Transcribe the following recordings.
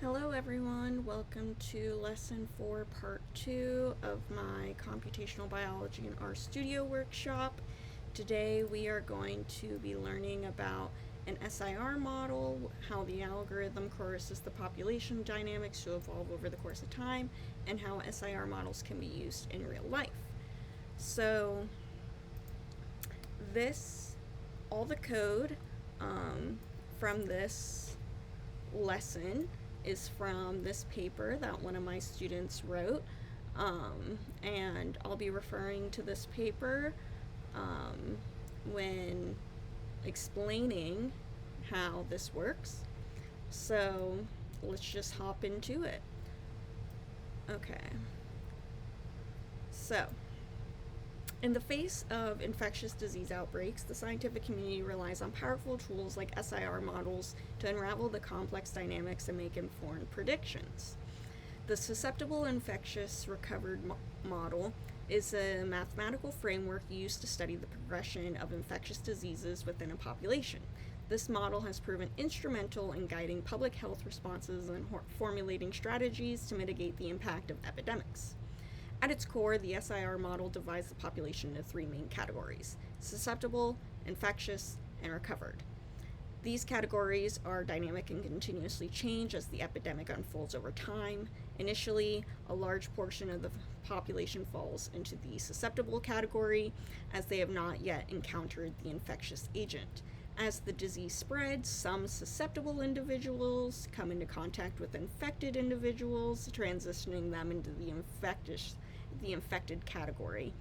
Hello everyone, welcome to lesson 4 part 2 of my computational biology in RStudio workshop. Today we are going to be learning about an SIR model, how the algorithm coerces the population dynamics to evolve over the course of time, and how SIR models can be used in real life. So all the code from this lesson is from this paper that one of my students wrote, and I'll be referring to this paper when explaining how this works. So let's just hop into it. Okay. So, in the face of infectious disease outbreaks, the scientific community relies on powerful tools like SIR models to unravel the complex dynamics and make informed predictions. The Susceptible-Infected-Recovered model is a mathematical framework used to study the progression of infectious diseases within a population. This model has proven instrumental in guiding public health responses and formulating strategies to mitigate the impact of epidemics. At its core, the SIR model divides the population into three main categories: susceptible, infectious, and recovered. These categories are dynamic and continuously change as the epidemic unfolds over time. Initially, a large portion of the population falls into the susceptible category, as they have not yet encountered the infectious agent. As the disease spreads, some susceptible individuals come into contact with infected individuals, transitioning them into the infected category.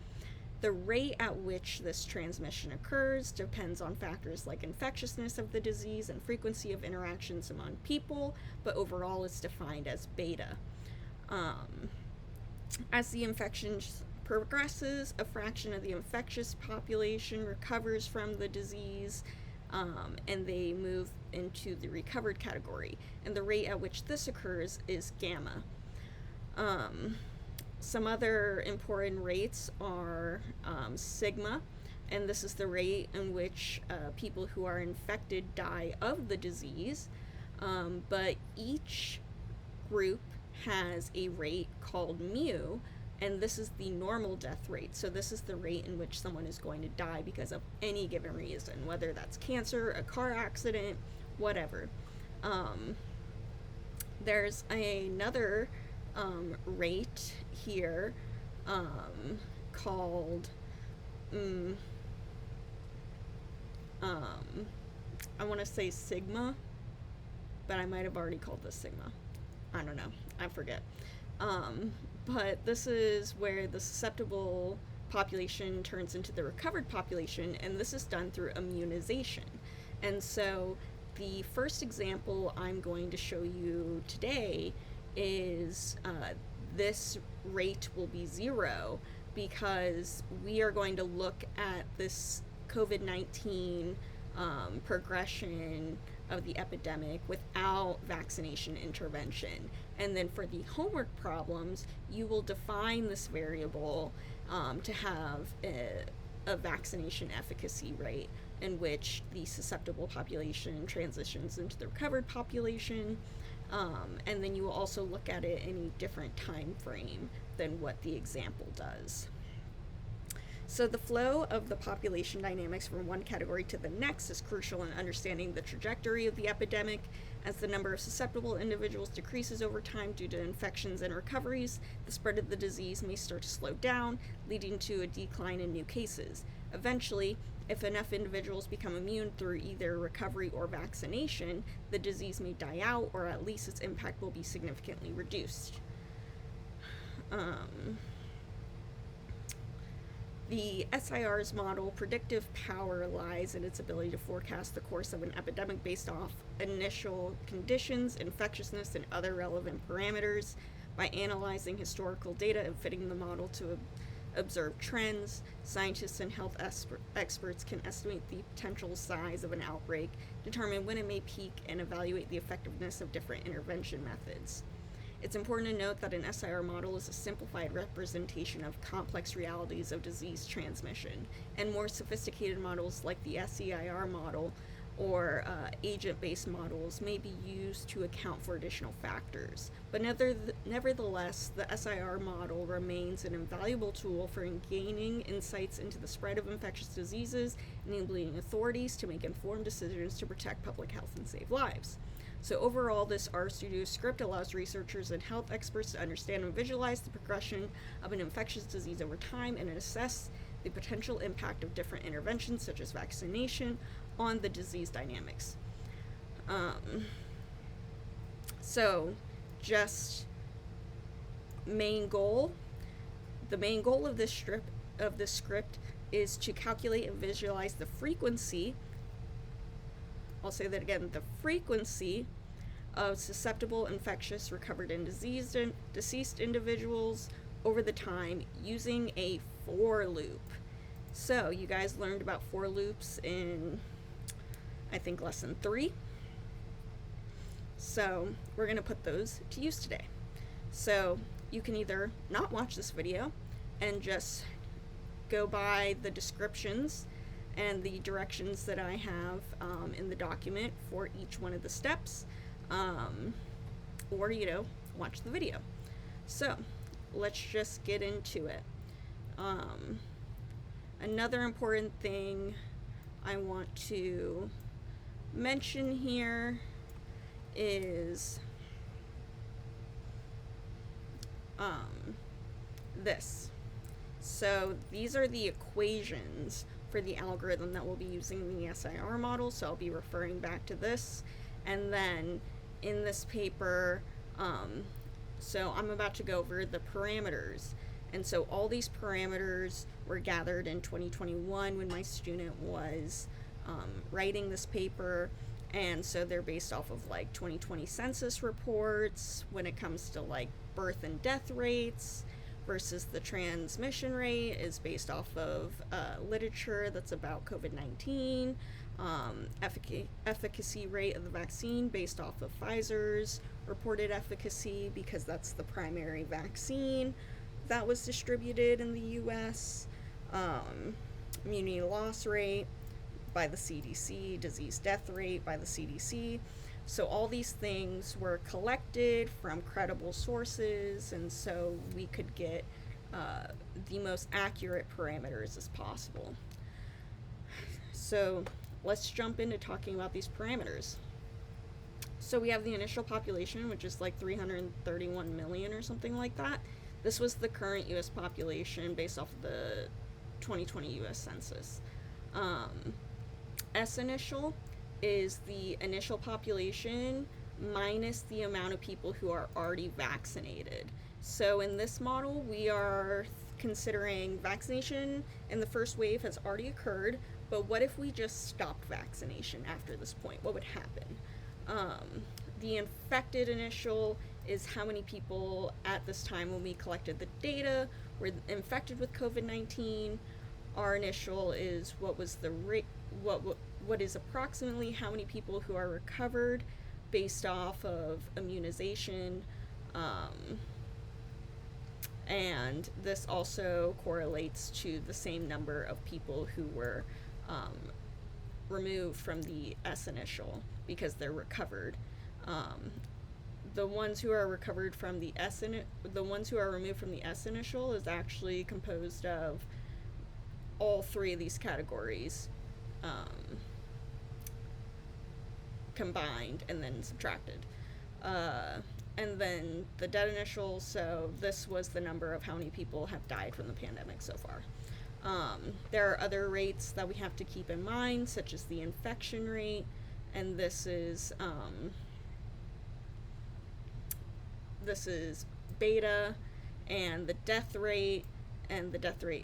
The rate at which this transmission occurs depends on factors like infectiousness of the disease and frequency of interactions among people, but overall it's defined as beta. As the infection progresses, a fraction of the infectious population recovers from the disease, and they move into the recovered category, and the rate at which this occurs is gamma. Some other important rates are sigma, and this is the rate in which people who are infected die of the disease, but each group has a rate called mu, and this is the normal death rate. So this is the rate in which someone is going to die because of any given reason, whether that's cancer, a car accident, whatever. There's another rate here called I want to say sigma, but I might have already called this sigma. I don't know, I forget. But this is where the susceptible population turns into the recovered population, and this is done through immunization. And so the first example I'm going to show you today is this rate will be 0 because we are going to look at this COVID-19 progression of the epidemic without vaccination intervention. And then for the homework problems, you will define this variable to have a vaccination efficacy rate in which the susceptible population transitions into the recovered population. And then you will also look at it in a different time frame than what the example does. So the flow of the population dynamics from one category to the next is crucial in understanding the trajectory of the epidemic. As the number of susceptible individuals decreases over time due to infections and recoveries, the spread of the disease may start to slow down, leading to a decline in new cases. Eventually, if enough individuals become immune through either recovery or vaccination, the disease may die out, or at least its impact will be significantly reduced. The SIR's model predictive power lies in its ability to forecast the course of an epidemic based off initial conditions, infectiousness, and other relevant parameters. By analyzing historical data and fitting the model to observe trends, scientists and health experts can estimate the potential size of an outbreak, determine when it may peak, and evaluate the effectiveness of different intervention methods. It's important to note that an SIR model is a simplified representation of complex realities of disease transmission, and more sophisticated models like the SEIR model or agent-based models may be used to account for additional factors. But nevertheless, the SIR model remains an invaluable tool for gaining insights into the spread of infectious diseases, enabling authorities to make informed decisions to protect public health and save lives. So overall, this RStudio script allows researchers and health experts to understand and visualize the progression of an infectious disease over time and assess the potential impact of different interventions, such as vaccination, on the disease dynamics. So, just main goal. The main goal of this script is to calculate and visualize the frequency. I'll say that again, the frequency of susceptible, infectious, recovered, and deceased individuals over the time using a for loop. So, you guys learned about for loops in, I think, lesson 3. So, we're going to put those to use today. So, you can either not watch this video and just go by the descriptions and the directions that I have in the document for each one of the steps, or, watch the video. So, let's just get into it. Another important thing I want to mention here is this. So these are the equations for the algorithm that we'll be using in the SIR model, so I'll be referring back to this. And then in this paper, so I'm about to go over the parameters. And so all these parameters were gathered in 2021 when my student was writing this paper. And so they're based off of 2020 census reports when it comes to birth and death rates, versus the transmission rate is based off of literature that's about COVID-19, efficacy rate of the vaccine based off of Pfizer's reported efficacy, because that's the primary vaccine that was distributed in the US, immunity loss rate by the CDC, disease death rate by the CDC. So all these things were collected from credible sources, and so we could get the most accurate parameters as possible. So let's jump into talking about these parameters. So we have the initial population, which is 331 million or something like that. This was the current US population based off of the 2020 US Census. S initial is the initial population minus the amount of people who are already vaccinated. So in this model, we are considering vaccination in the first wave has already occurred, but what if we just stopped vaccination after this point? What would happen? The infected initial is how many people at this time when we collected the data were infected with COVID-19. Our initial is what was the rate, what is approximately how many people who are recovered based off of immunization, and this also correlates to the same number of people who were removed from the S initial because they're recovered. The ones who are recovered from the the ones who are removed from the S initial is actually composed of all three of these categories combined and then subtracted. And then the dead initial, so this was the number of how many people have died from the pandemic so far. There are other rates that we have to keep in mind, such as the infection rate, and this is beta, and the death rate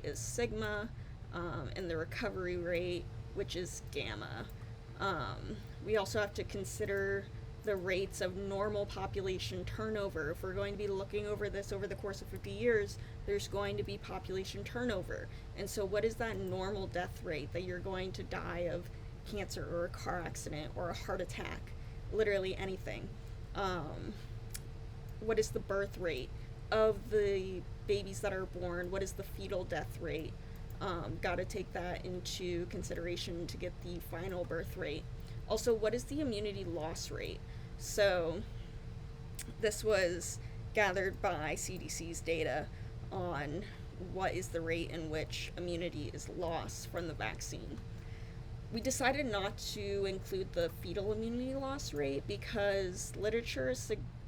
is sigma, and the recovery rate, which is gamma. We also have to consider the rates of normal population turnover. If we're going to be looking over this over the course of 50 years, there's going to be population turnover. And so what is that normal death rate that you're going to die of cancer or a car accident or a heart attack? Literally anything. What is the birth rate of the babies that are born? What is the fetal death rate? Got to take that into consideration to get the final birth rate. Also, what is the immunity loss rate? So this was gathered by CDC's data on what is the rate in which immunity is lost from the vaccine. We decided not to include the fetal immunity loss rate because literature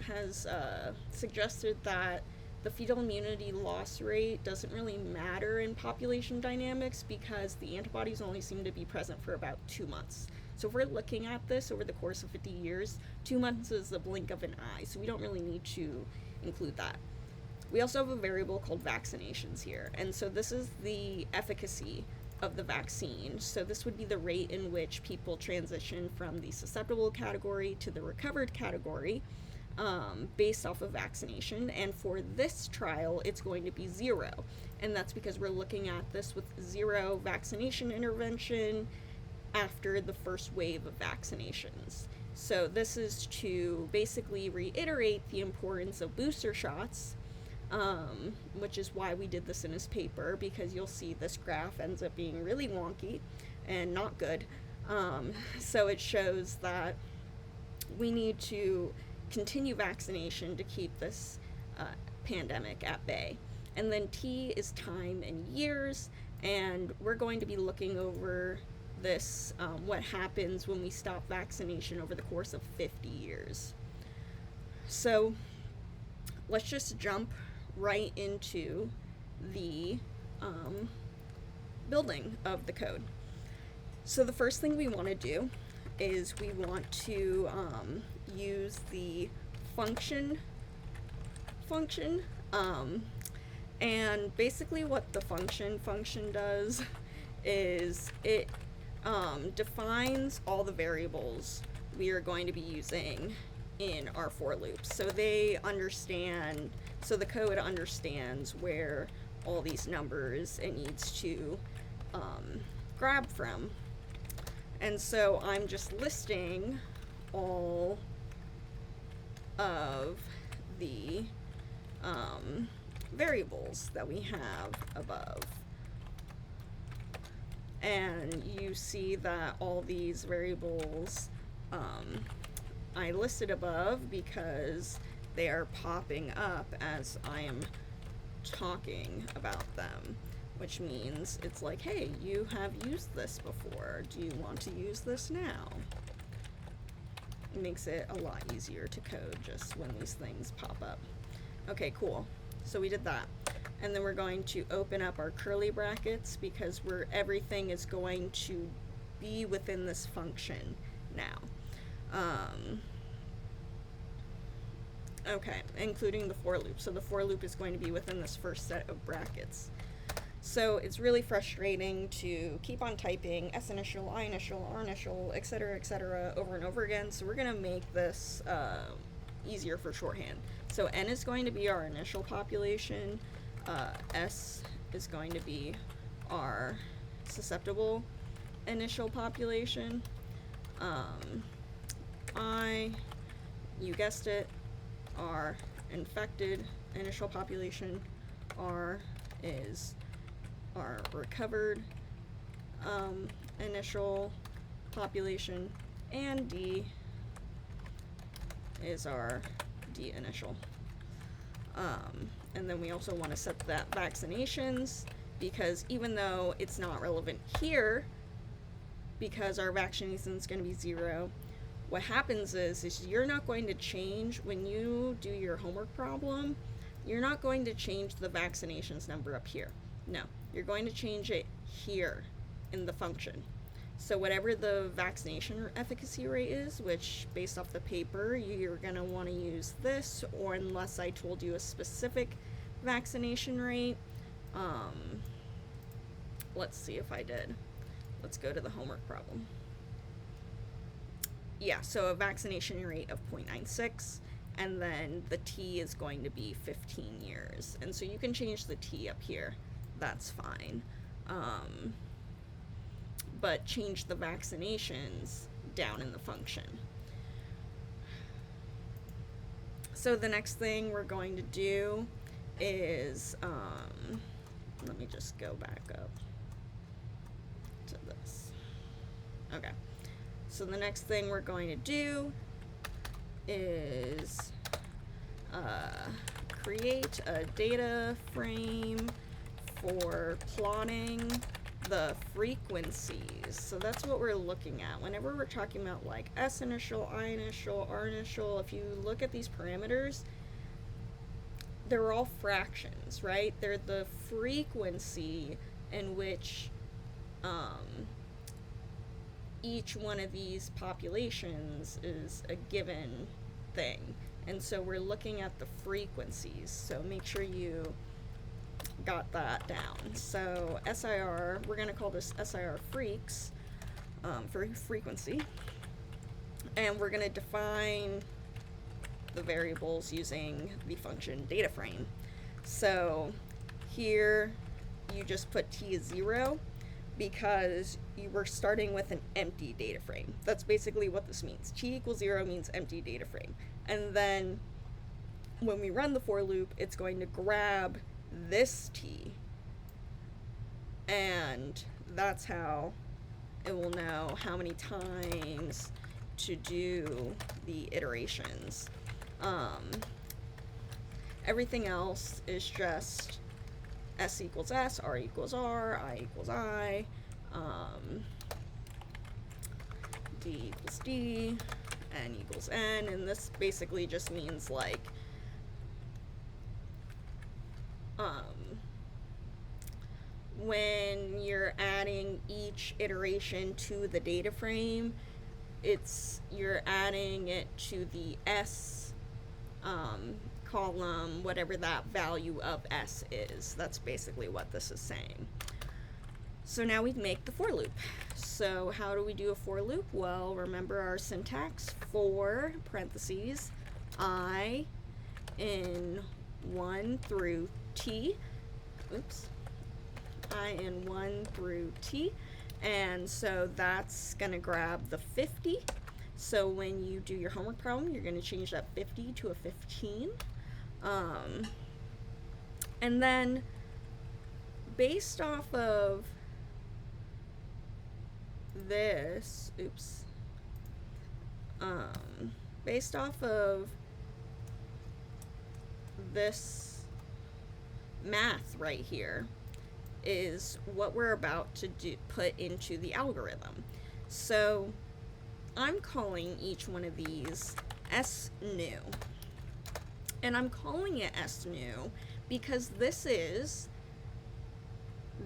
has suggested that the fetal immunity loss rate doesn't really matter in population dynamics because the antibodies only seem to be present for about 2 months. So if we're looking at this over the course of 50 years, 2 months is the blink of an eye, so we don't really need to include that. We also have a variable called vaccinations here, and so this is the efficacy of the vaccine. So this would be the rate in which people transition from the susceptible category to the recovered category based off of vaccination. And for this trial, it's going to be 0. And that's because we're looking at this with 0 vaccination intervention after the first wave of vaccinations. So this is to basically reiterate the importance of booster shots, which is why we did this in this paper, because you'll see this graph ends up being really wonky and not good. So it shows that we need to continue vaccination to keep this pandemic at bay. And then T is time and years, and we're going to be looking over this, what happens when we stop vaccination over the course of 50 years. So let's just jump right into the building of the code. So the first thing we want to do is we want to use the function, and basically what the function does is it defines all the variables we are going to be using in our for loops. So the code understands where all these numbers it needs to grab from. And so I'm just listing all of the variables that we have above. And you see that all these variables I listed above because they are popping up as I am talking about them, which means it's like, hey, you have used this before. Do you want to use this now? It makes it a lot easier to code just when these things pop up. Okay, cool. So we did that. And then we're going to open up our curly brackets because everything is going to be within this function now. Okay, including the for loop. So the for loop is going to be within this first set of brackets. So it's really frustrating to keep on typing S initial, I initial, R initial, etc., over and over again. So we're going to make this easier for shorthand. So N is going to be our initial population. S is going to be our susceptible initial population. I, you guessed it, our infected initial population. R is our recovered initial population, and D is our D initial. And then we also want to set that vaccinations, because even though it's not relevant here, because our vaccination is going to be 0, what happens is you're not going to change, when you do your homework problem, you're not going to change the vaccinations number up here. No, you're going to change it here in the function. So whatever the vaccination efficacy rate is, which based off the paper, you're going to want to use this, or unless I told you a specific vaccination rate. Let's see if I did. Let's go to the homework problem. Yeah, so a vaccination rate of 0.96, and then the T is going to be 15 years. And so you can change the T up here. That's fine. But change the vaccinations down in the function. So the next thing we're going to do is, let me just go back up to this. Okay. So the next thing we're going to do is create a data frame for plotting the frequencies. So that's what we're looking at. Whenever we're talking about like S initial, I initial, R initial, if you look at these parameters, they're all fractions, right? They're the frequency in which each one of these populations is a given thing. And so we're looking at the frequencies. So make sure you got that down. So SIR, we're going to call this SIR freaks for frequency. And we're going to define the variables using the function data frame. So here you just put t as 0 because you were starting with an empty data frame. That's basically what this means. T equals 0 means empty data frame. And then when we run the for loop, it's going to grab this t, and that's how it will know how many times to do the iterations. Everything else is just S equals S, R equals R, I equals I, D equals D, N equals N, and this basically just means like when you're adding each iteration to the data frame, you're adding it to the S column, whatever that value of S is. That's basically what this is saying. So now we make the for loop. So how do we do a for loop? Well, remember our syntax: for parentheses I in 1 through t. I in 1 through t. And so that's going to grab the 50. So when you do your homework problem, you're going to change that 50 to a 15. And then based off of this, based off of this math right here is what we're about to put into the algorithm. So I'm calling each one of these S new. And I'm calling it S new because this is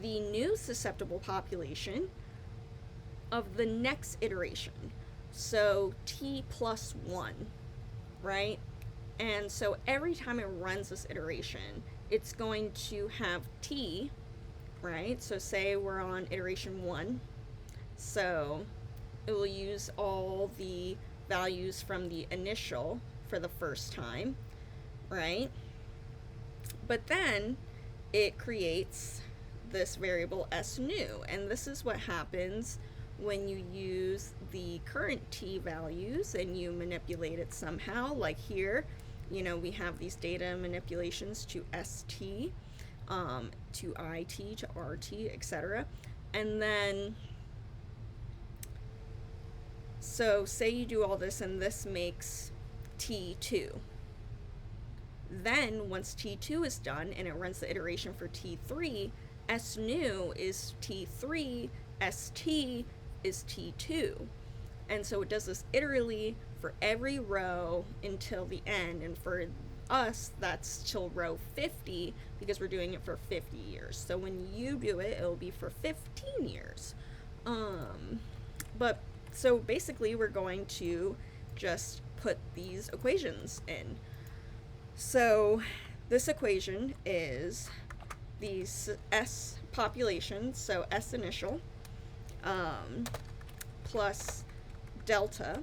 the new susceptible population of the next iteration. So t plus 1, right? And so every time it runs this iteration, it's going to have t, right? So say we're on iteration 1. So it will use all the values from the initial for the first time, right? But then it creates this variable S new, and this is what happens when you use the current t values and you manipulate it somehow. Like here, we have these data manipulations to st, to it, to rt, etc. And then, so say you do all this and this makes t2. Then once t2 is done and it runs the iteration for t3, S new is t3, st is t2. And so it does this iteratively for every row until the end. And for us, that's till row 50 because we're doing it for 50 years. So when you do it, it'll be for 15 years. But so basically we're going to just put these equations in. So this equation is the S population, so S initial, plus delta,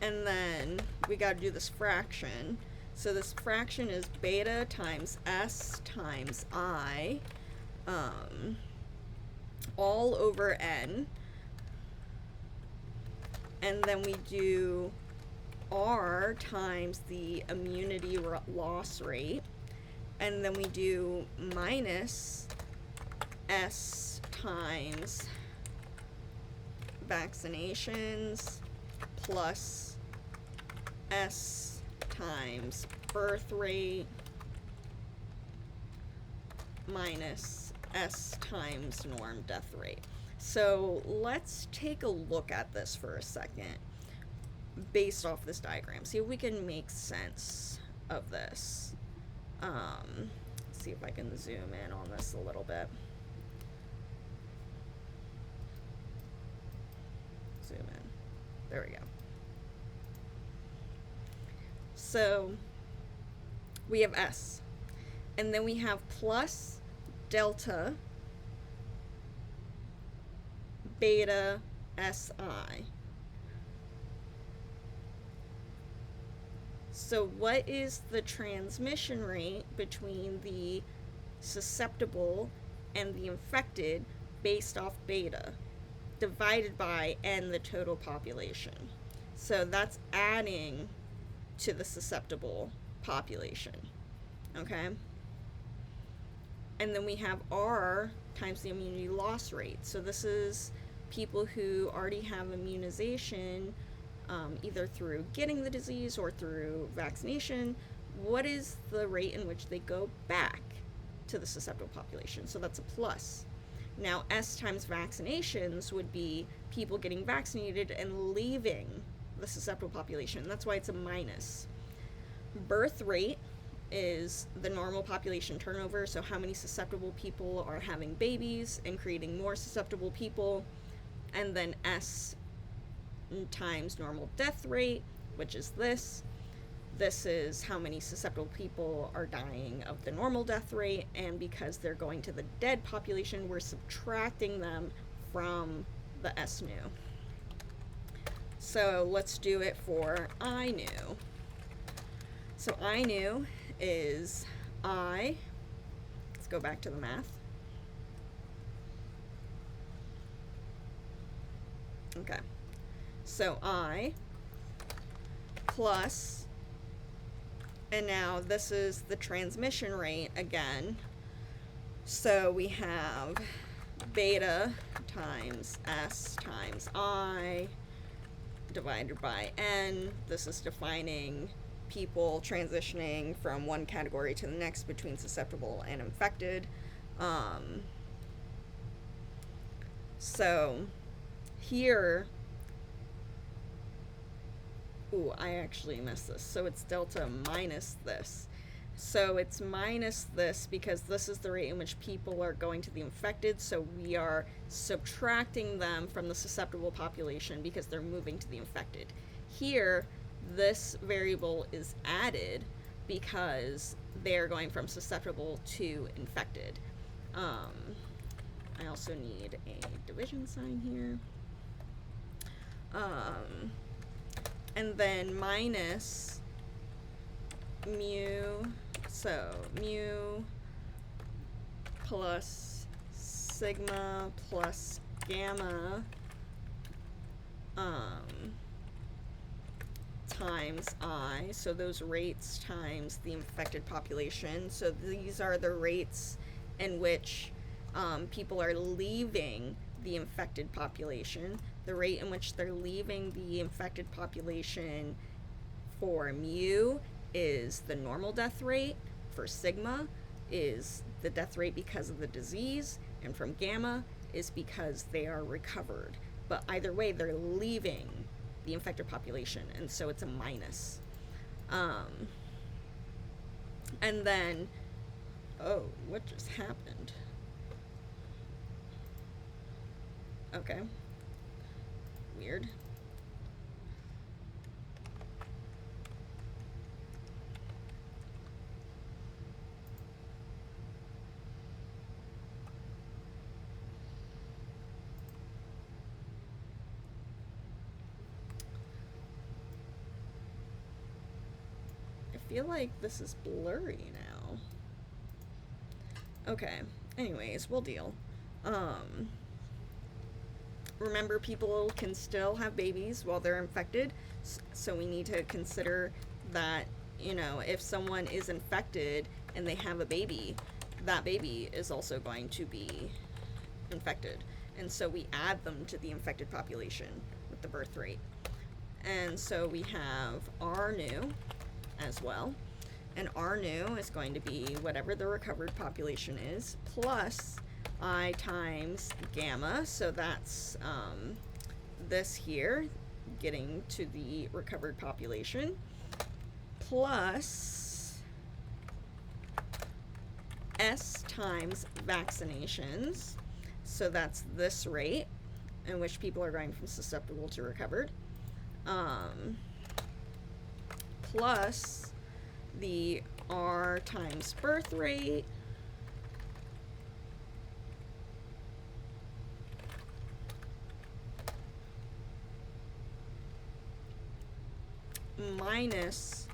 and then we got to do this fraction. So this fraction is beta times S times I, all over n, and then we do R times the immunity loss rate, and then we do minus S times vaccinations plus S times birth rate minus S times norm death rate. So let's take a look at this for a second based off this diagram. See if we can make sense of this. See if I can zoom in on this a little bit. Zoom in. There we go. So we have S, and then we have plus delta beta SI. So what is the transmission rate between the susceptible and the infected based off beta divided by N, the total population? So that's adding to the susceptible population, okay? And then we have R times the immunity loss rate. So this is people who already have immunization, either through getting the disease or through vaccination. What is the rate in which they go back to the susceptible population? So that's a plus. Now, S times vaccinations would be people getting vaccinated and leaving the susceptible population. That's why it's a minus. Birth rate is the normal population turnover, so how many susceptible people are having babies and creating more susceptible people. And then S times normal death rate, which is this. This is how many susceptible people are dying of the normal death rate, and because they're going to the dead population, we're subtracting them from the S nu. So let's do it for I nu. So I nu is I, let's go back to the math. Okay, so I plus, and now this is the transmission rate again. So we have beta times S times I divided by N. This is defining people transitioning from one category to the next between susceptible and infected. So here, ooh, I actually missed this. So it's delta minus this. So it's minus this because this is the rate in which people are going to the infected. So we are subtracting them from the susceptible population because they're moving to the infected. Here, this variable is added because they're going from susceptible to infected. I also need a division sign here. And then minus mu, so mu plus sigma plus gamma times I, so those rates times the infected population. So these are the rates in which people are leaving the infected population. The rate in which they're leaving the infected population for mu is the normal death rate. For sigma is the death rate because of the disease, and from gamma is because they are recovered. But either way, they're leaving the infected population, and so it's a minus. And then, oh, what just happened? Okay. Weird. I feel like this is blurry now. Okay. Anyways, we'll deal. Remember, people can still have babies while they're infected, so we need to consider that, you know, if someone is infected and they have a baby, that baby is also going to be infected. and so we add them to the infected population with the birth rate. And so we have R new as well, and R new is going to be whatever the recovered population is, plus I times gamma, so that's this here, getting to the recovered population, plus S times vaccinations, so that's this rate in which people are going from susceptible to recovered, plus the R times birth rate, minus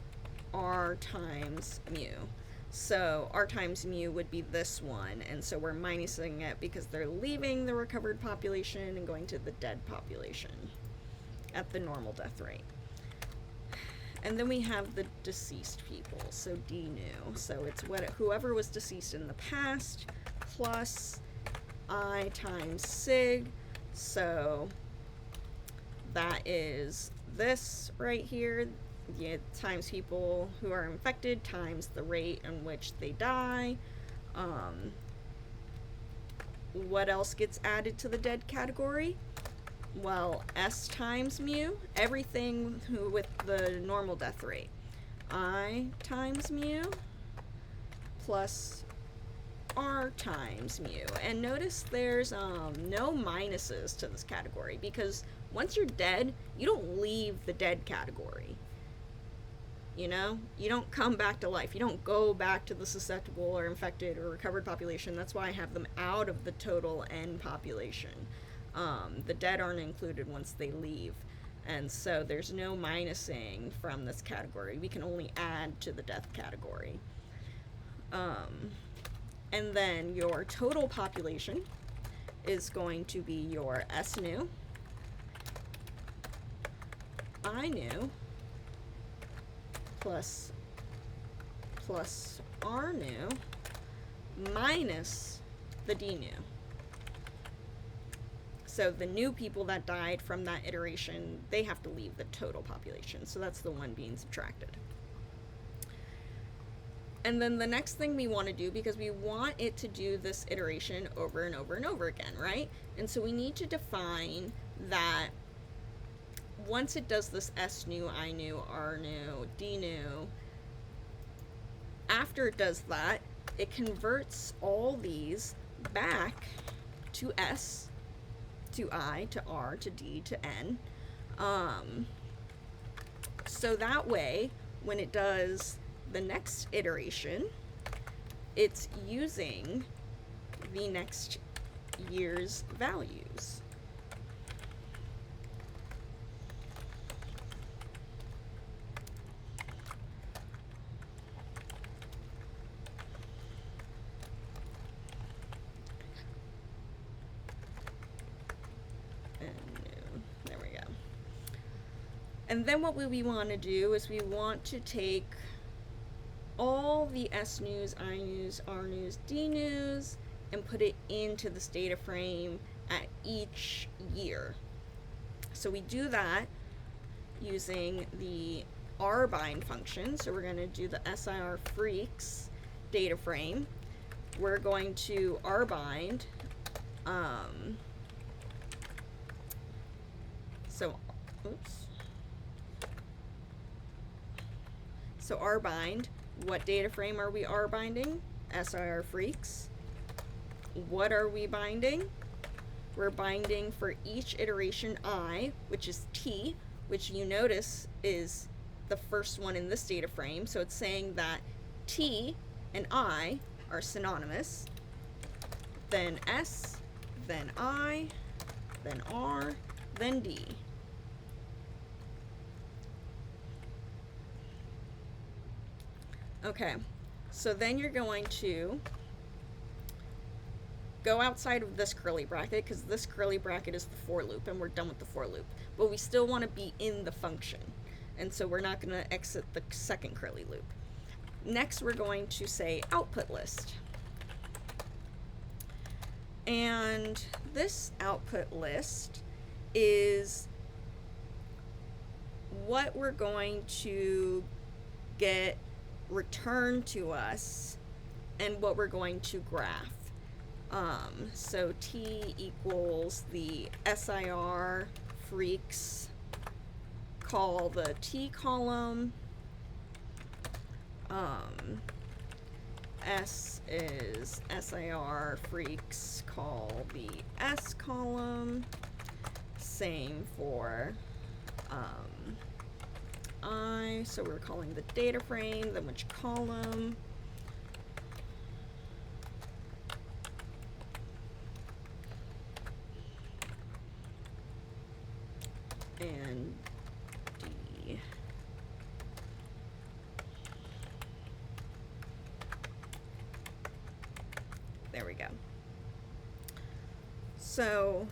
R times mu. So R times mu would be this one, and so we're minusing it because they're leaving the recovered population and going to the dead population at the normal death rate. And then we have the deceased people, so D new. So it's whoever was deceased in the past plus I times sig, so that is this right here, times people who are infected times the rate in which they die. What else gets added to the dead category? Well, S times mu, everything with the normal death rate. I times mu plus R times mu. And notice there's no minuses to this category, because once you're dead, you don't leave the dead category. You know? You don't come back to life. You don't go back to the susceptible or infected or recovered population. That's why I have them out of the total N population. The dead aren't included once they leave. And so there's no minusing from this category. We can only add to the death category. And then your total population is going to be your S new, I new, plus R new, minus the D new. So the new people that died from that iteration, they have to leave the total population. So that's the one being subtracted. And then the next thing we want to do, because we want it to do this iteration over and over and over again, right? And so we need to define that once it does this S new, I new, R new, D new, after it does that, it converts all these back to S, to I, to R, to D, to N. So that way, when it does the next iteration, it's using the next year's values. And then what we want to do is we want to take all the S news, I news, R news, D news, and put it into this data frame at each year. So we do that using the rbind function. So we're going to do the SIR freaks data frame. We're going to rbind, So rbind, what data frame are we rbinding? SIR freaks. What are we binding? We're binding for each iteration I, which is T, which you notice is the first one in this data frame. So it's saying that T and I are synonymous. Then S, then I, then R, then D. Okay, so then you're going to go outside of this curly bracket, because this curly bracket is the for loop, and we're done with the for loop. But we still want to be in the function, and so we're not going to exit the second curly loop. Next, we're going to say output list. And this output list is what we're going to get returned to us and what we're going to graph. So T equals the SIR freaks, call the T column. S is SIR freaks, call the S column. Same for I, so we're calling the data frame, then which column. And D. There we go. So,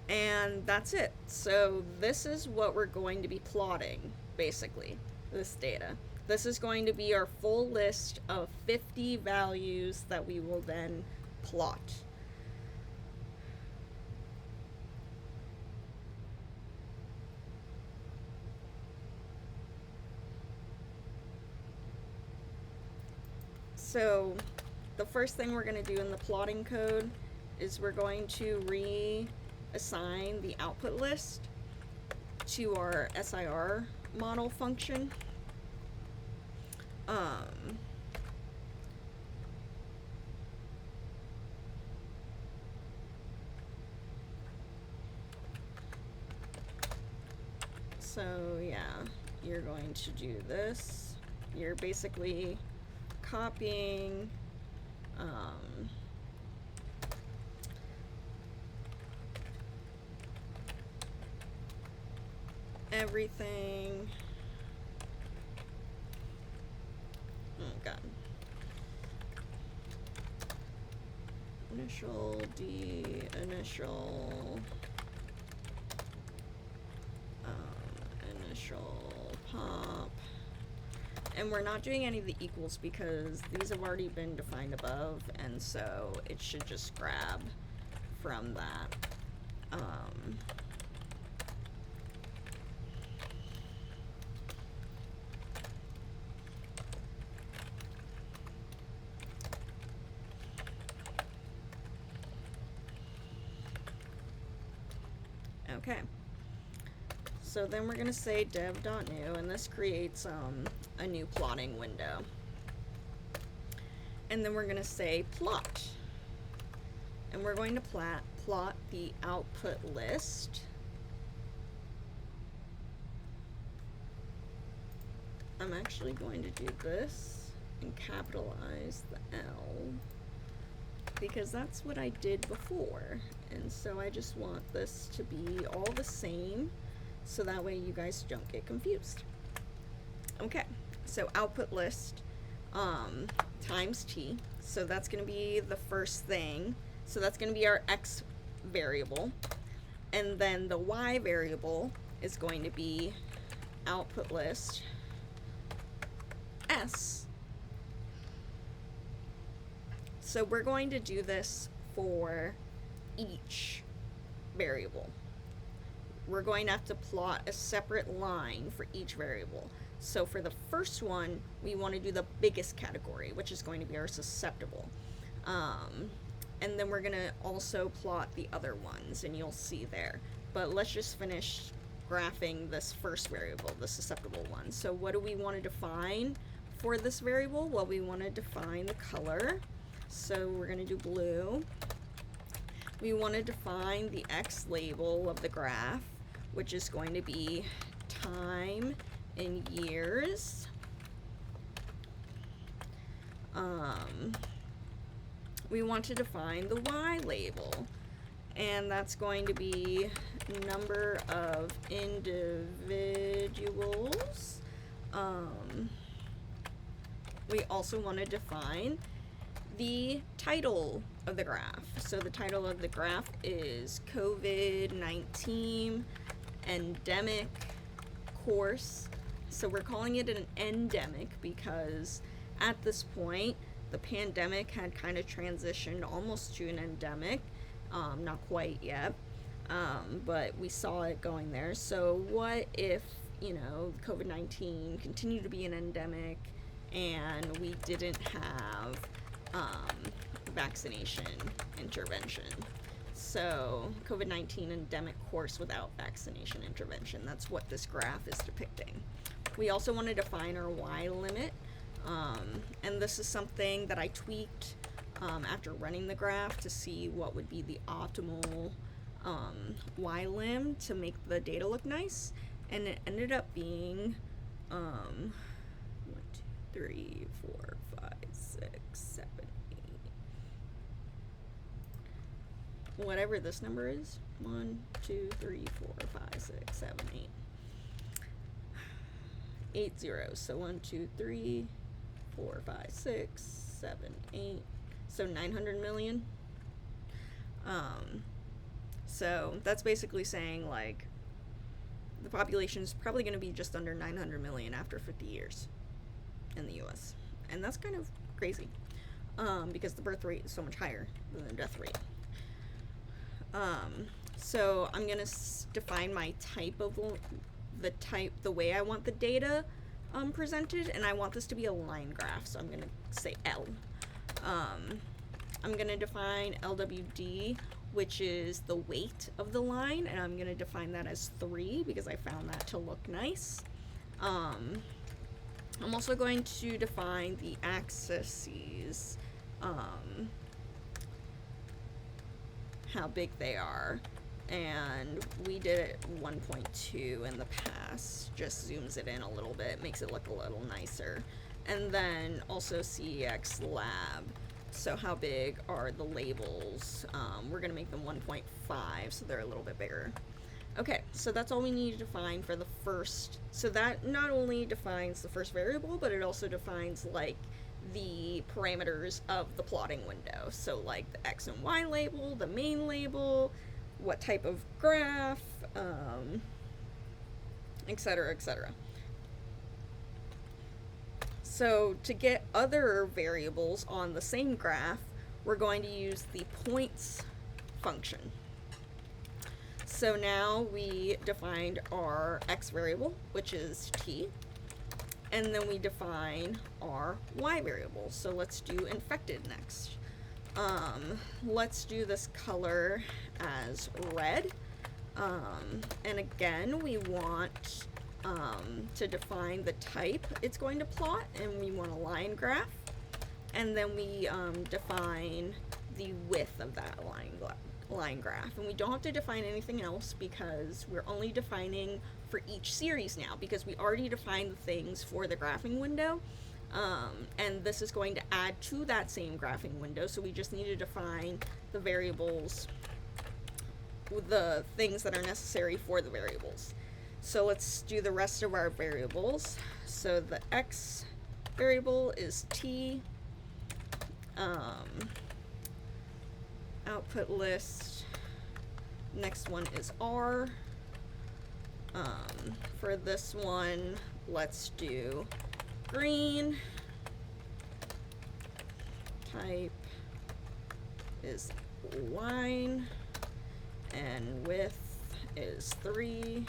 and that's it. So this is what we're going to be plotting, basically, this data. This is going to be our full list of 50 values that we will then plot. So the first thing we're going to do in the plotting code is we're going to reassign the output list to our SIR model function. So yeah, you're going to do this. You're basically copying everything. Oh god. Initial, D, initial, initial, pop. And we're not doing any of the equals because these have already been defined above, and so it should just grab from that. Okay. So then we're going to say dev.new, and this creates a new plotting window. And then we're going to say plot. And we're going to plot the output list. I'm actually going to do this and capitalize the L, because that's what I did before. And so I just want this to be all the same, so that way you guys don't get confused. Okay, so output list times T, so that's going to be the first thing. So that's going to be our X variable, and then the Y variable is going to be output list S. So we're going to do this for each variable. We're going to have to plot a separate line for each variable. So for the first one, we want to do the biggest category, which is going to be our susceptible. And then we're going to also plot the other ones, and you'll see there. But let's just finish graphing this first variable, the susceptible one. So what do we want to define for this variable? Well, we want to define the color. So we're going to do blue. We want to define the X label of the graph, which is going to be time in years. We want to define the Y label, and that's going to be number of individuals. We also want to define the title of the graph. So the title of the graph is COVID-19 endemic course. So we're calling it an endemic because at this point the pandemic had kind of transitioned almost to an endemic, not quite yet, but we saw it going there. So what if, COVID-19 continued to be an endemic and we didn't have vaccination intervention? So COVID-19 endemic course without vaccination intervention. That's what this graph is depicting. We also want to define our Y limit, and this is something that I tweaked after running the graph to see what would be the optimal Y lim to make the data look nice, and it ended up being 1, 2, 3, 4, 5, 6, 7, 8. Whatever this number is. 1, 2, 3, 4, 5, 6, 7, 8. 8 zeros. So 1, 2, 3, 4, 5, 6, 7, 8. So 900 million. So that's basically saying, like, the population is probably going to be just under 900 million after 50 years in the US. And that's kind of crazy, because the birth rate is so much higher than the death rate. So I'm going to define my type of the way I want the data presented, and I want this to be a line graph, so I'm going to say L. I'm going to define LWD, which is the weight of the line, and I'm going to define that as 3 because I found that to look nice. I'm also going to define the axes, how big they are, and we did it 1.2 in the past, just zooms it in a little bit, makes it look a little nicer. And then also CEX lab, so how big are the labels? We're going to make them 1.5, so they're a little bit bigger. Okay, so that's all we need to define for the first. So that not only defines the first variable, but it also defines, like, the parameters of the plotting window. So, like, the X and Y label, the main label, what type of graph, etc., etc. So to get other variables on the same graph, we're going to use the points function. So now we defined our X variable, which is t, and then we define our Y variable. So let's do infected next. Let's do this color as red, and again we want to define the type it's going to plot, and we want a line graph, and then we define the width of that line graph, and we don't have to define anything else because we're only defining for each series now, because we already defined the things for the graphing window, and this is going to add to that same graphing window, so we just need to define the variables, the things that are necessary for the variables. So let's do the rest of our variables. So the X variable is t, output list, next one is R. For this one, let's do green, type is line, and width is 3.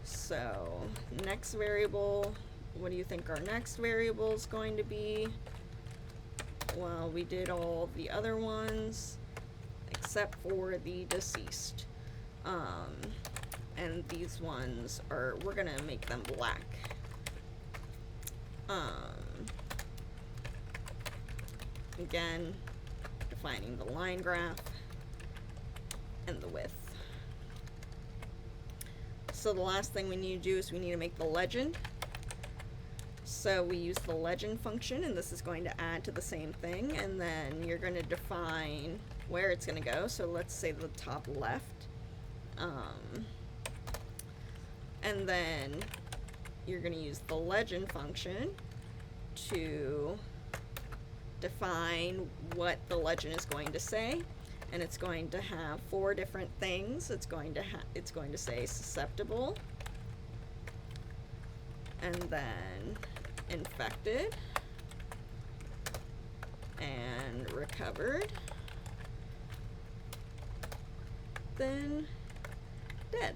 So next variable, what do you think our next variable is going to be? Well, we did all the other ones except for the deceased. And these ones are, we're gonna make them black. Again, defining the line graph and the width. So the last thing we need to do is we need to make the legend. So we use the legend function, and this is going to add to the same thing, and then you're going to define where it's going to go. So let's say the top left. And then you're going to use the legend function to define what the legend is going to say. And it's going to have 4 different things. It's going to say susceptible, and then infected, and recovered, then dead.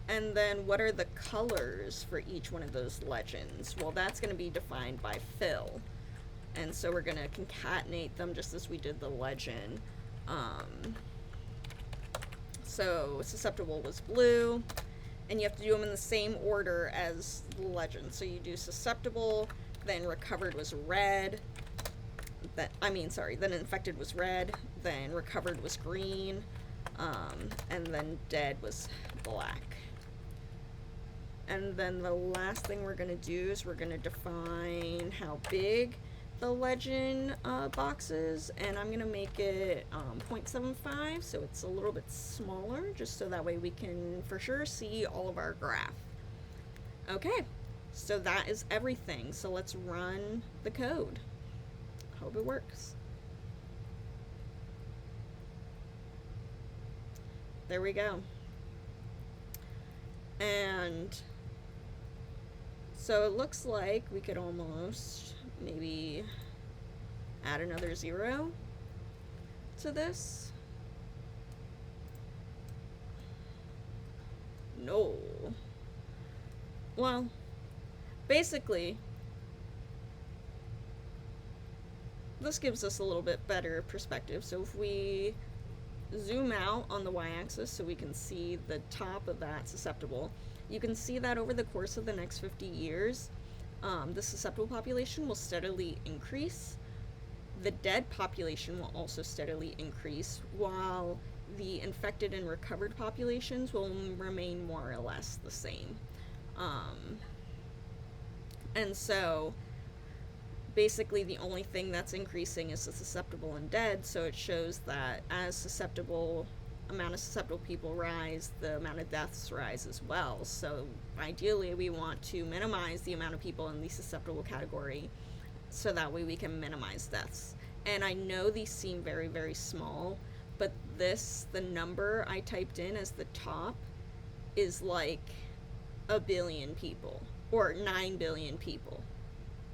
And then what are the colors for each one of those legends? Well, that's going to be defined by fill. And so we're going to concatenate them just as we did the legend. So susceptible was blue, and you have to do them in the same order as the legend. So you do susceptible, then recovered was red, then infected was red, then recovered was green, and then dead was black. And then the last thing we're going to do is we're going to define how big the legend box is, and I'm going to make it 0.75, so it's a little bit smaller, just so that way we can for sure see all of our graph. Okay, so that is everything. So let's run the code. Hope it works. There we go. And so it looks like we could almost maybe add another 0 to this. No. Well, basically, this gives us a little bit better perspective. So if we zoom out on the y-axis so we can see the top of that susceptible, you can see that over the course of the next 50 years, the susceptible population will steadily increase. The dead population will also steadily increase, while the infected and recovered populations will remain more or less the same. And so basically the only thing that's increasing is the susceptible and dead, so it shows that as amount of susceptible people rise, the amount of deaths rise as well. So ideally we want to minimize the amount of people in the susceptible category so that way we can minimize deaths. And I know these seem very, very small, but the number I typed in as the top is like 1 billion people, or 9 billion people,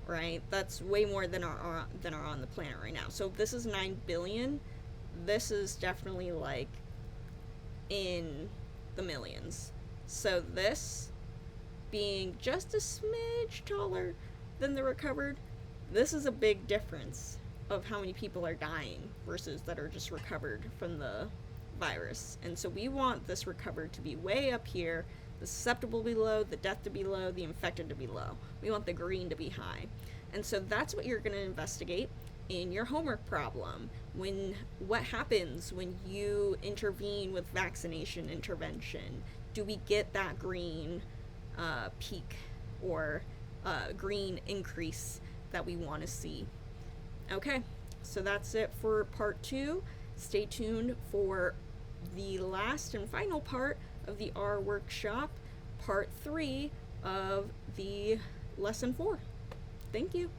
right? That's way more than are on the planet right now. So if this is 9 billion, this is definitely like in the millions. So this being just a smidge taller than the recovered, this is a big difference of how many people are dying versus that are just recovered from the virus. And so we want this recovered to be way up here, the susceptible to be low, the death to be low, the infected to be low. We want the green to be high. And so that's what you're going to investigate in your homework problem. What happens when you intervene with vaccination intervention? Do we get that green peak or green increase that we want to see? Okay, so that's it for part 2. Stay tuned for the last and final part of the R workshop, part 3 of the lesson 4. Thank you.